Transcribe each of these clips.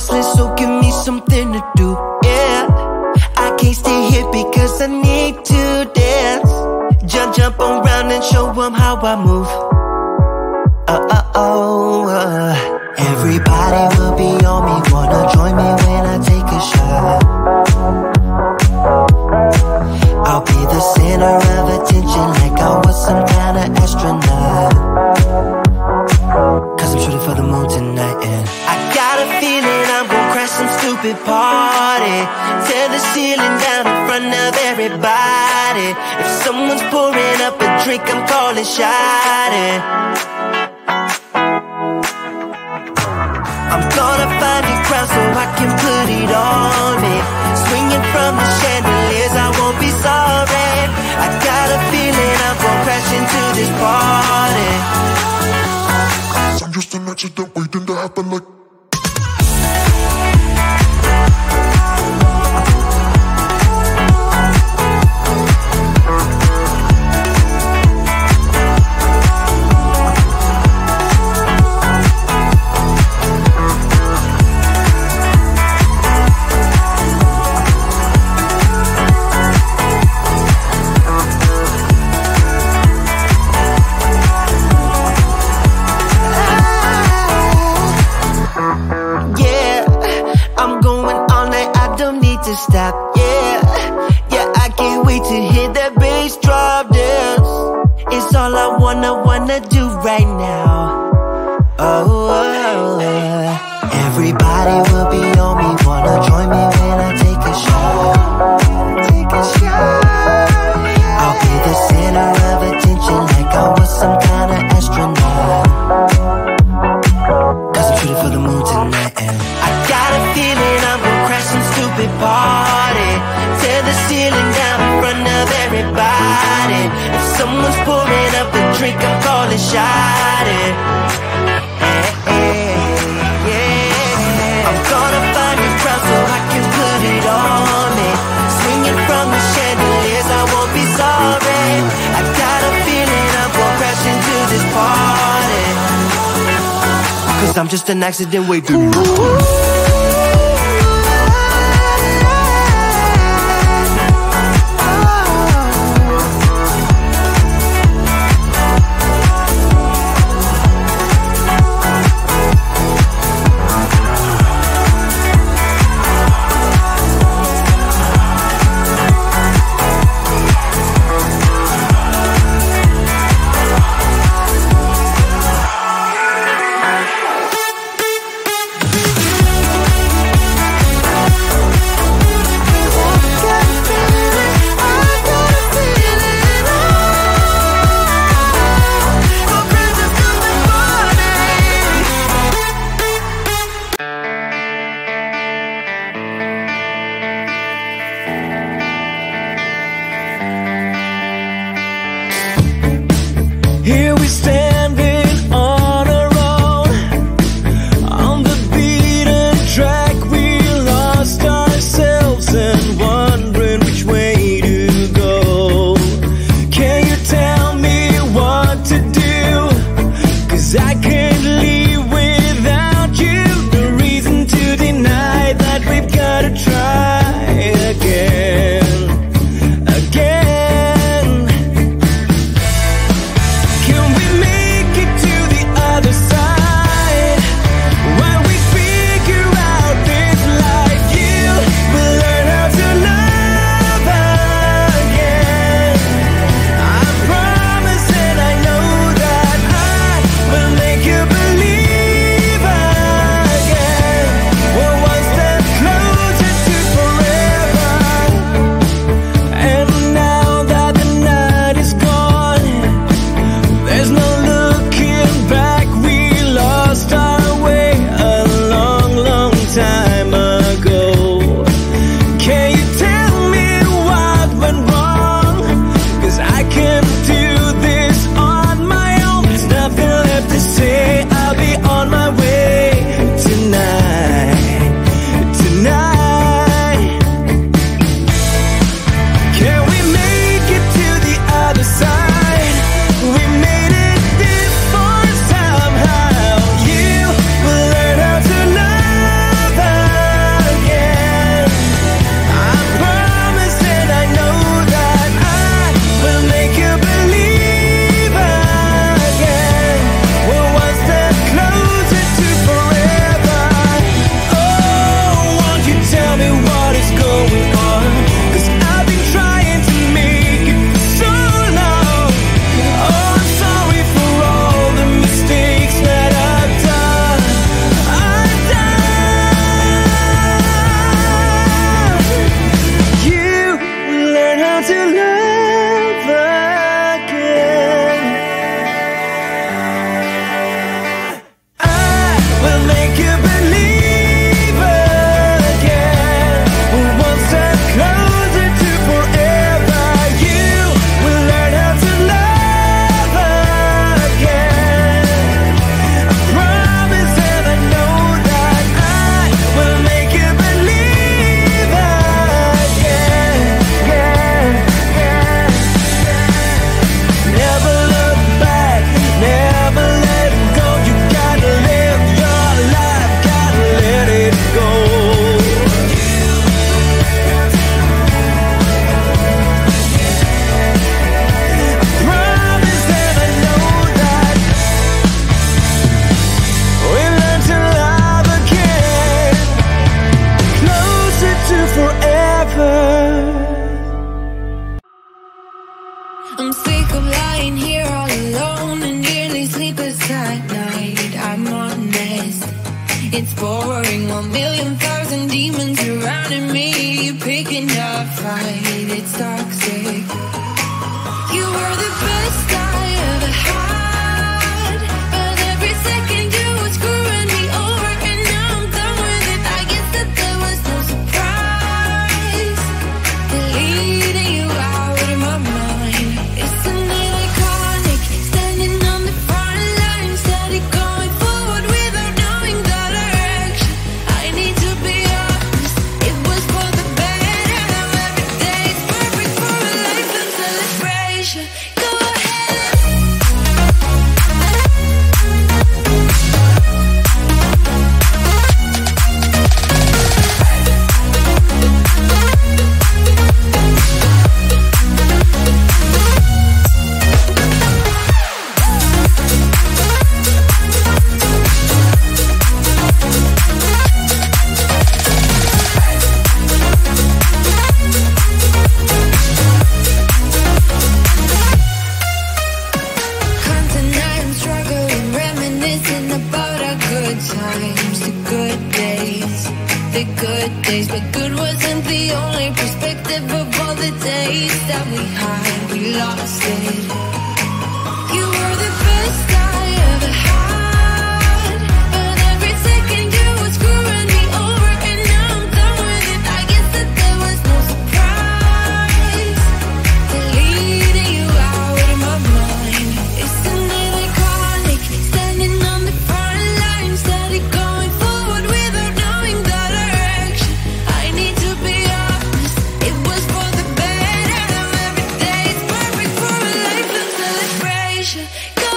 restless, so give me something to do, yeah. I can't stay here because I need to dance. Jump around and show them how I move. Everybody will be on me, wanna join me when I take a shot. I'll be the center of attention like I was some kind of astronaut. Cause I'm shooting for the moon tonight, and I got a feeling I'm gonna crash some stupid party. Tear the ceiling down in front of everybody. If someone's pouring up a drink, I'm calling shot. I'm gonna find a crowd so I can put it on me. Swinging from the chandeliers, I won't be sorry. I got a feeling I'm gonna crash into this party. I'm just an accident waiting to happen like. Stop, yeah, I can't wait to hear that bass drop dance. It's all I wanna do right now. Everybody will be on me, wanna join me when I take a shot. I'll be the center of attention like I was some kind of astronaut. Cause I'm shooting for the moon tonight, and I got a feeling I'm gonna crash some stupid party. Tear the ceiling down in front of everybody. If someone's pouring up a drink, I'm calling shot. I'm gonna find a crowd so I can put it on me. Swinging from the chandeliers, I won't be sorry. I got a feeling I'm gonna crash into this party. Cause I'm just an accident waiting. It's boring, 1,000,000 demons surrounding me, picking up fight, it's toxic. You were the best I ever had, but every second you were screwing me over, and now I'm done with it. I guess that there was no surprise, deleting you out of my mind. Isn't it iconic, standing on the front line, steady going forward without knowing the direction. I need to be honest, it was for the better. Now every day is perfect for a life of celebration. Go I'm struggling, reminiscing about our good times, the good days, but good wasn't the only perspective of all the days that we had, we lost it. You were the best I ever had, but every second you were screwing me over, and now I'm done with it. I guess that there was no surprise, deleting you out of my mind. Isn't it iconic, standing on the front line, steady going forward without knowing the direction. I need to be honest, it was for the better. Now every day is perfect for a life of celebration. Go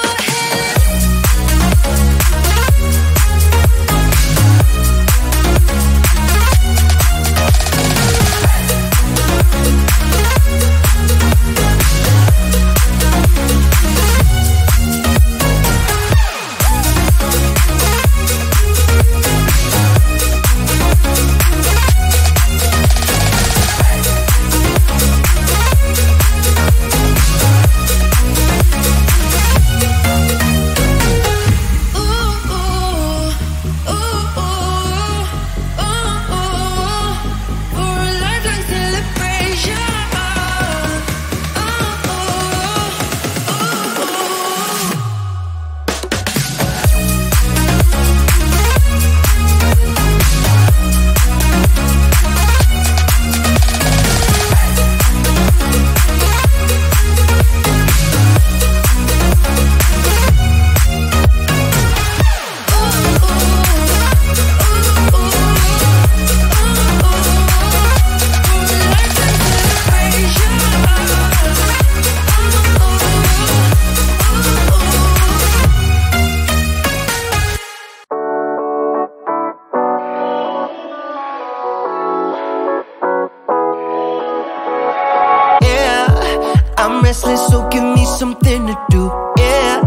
I'm restless, so give me something to do, yeah.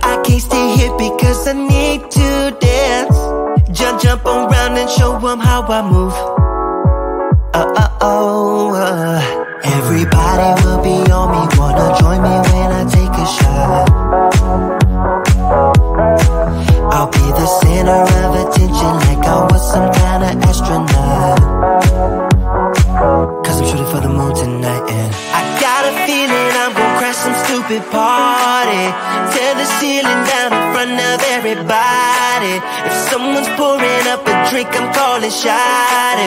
I can't stay here because I need to dance. Jump around and show them how I move. Everybody will be on me, wanna join me when I take a shot. I'll be the center of attention like I was some kind of astronaut. Cause I'm shooting for the moon tonight, and I got a feeling I'm gonna crash some stupid party, tear the ceiling down in front of everybody. If someone's pouring up a drink, I'm calling shot.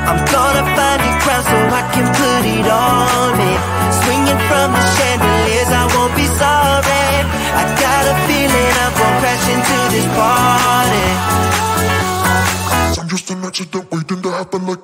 I'm gonna find a crowd so I can put it on me, swinging from the chandeliers, I won't be sorry. I got a feeling I'm gonna crash into this party. I'm just an accident waiting to happen like.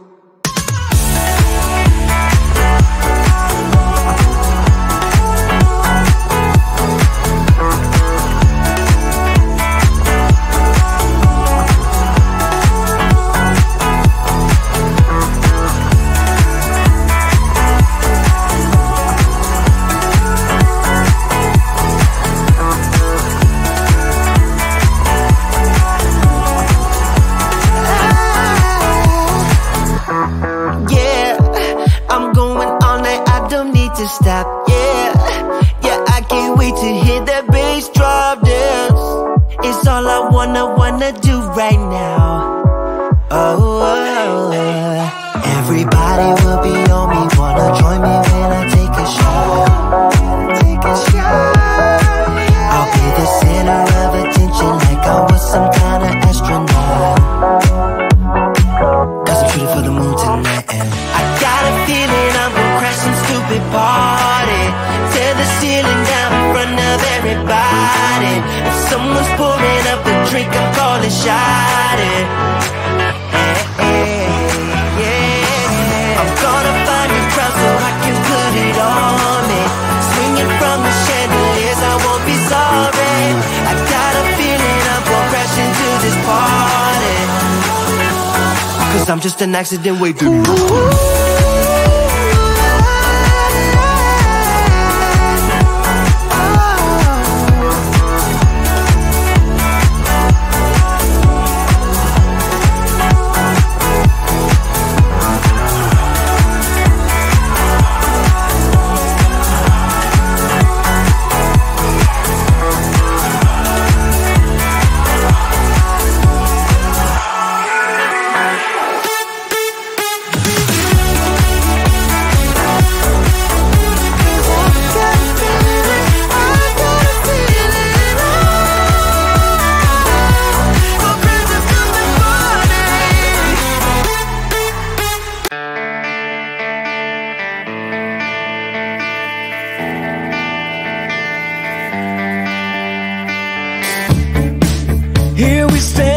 wanna do right now. Everybody will be on me, wanna join me when I take a shot. I'll be the center of attention like I was some kind of astronaut. Cause I'm shooting for the moon tonight, and I got a feeling I'm gonna crash some stupid party. Tear the ceiling down in front of everybody. If someone's pouring up a drink, I'm calling shot it. I'm gonna find a crowd so I can put it on me. Swinging from the chandeliers, I won't be sorry. I got a feeling I'm gonna crash into this party. Cause I'm just an accident waiting. Here we stand.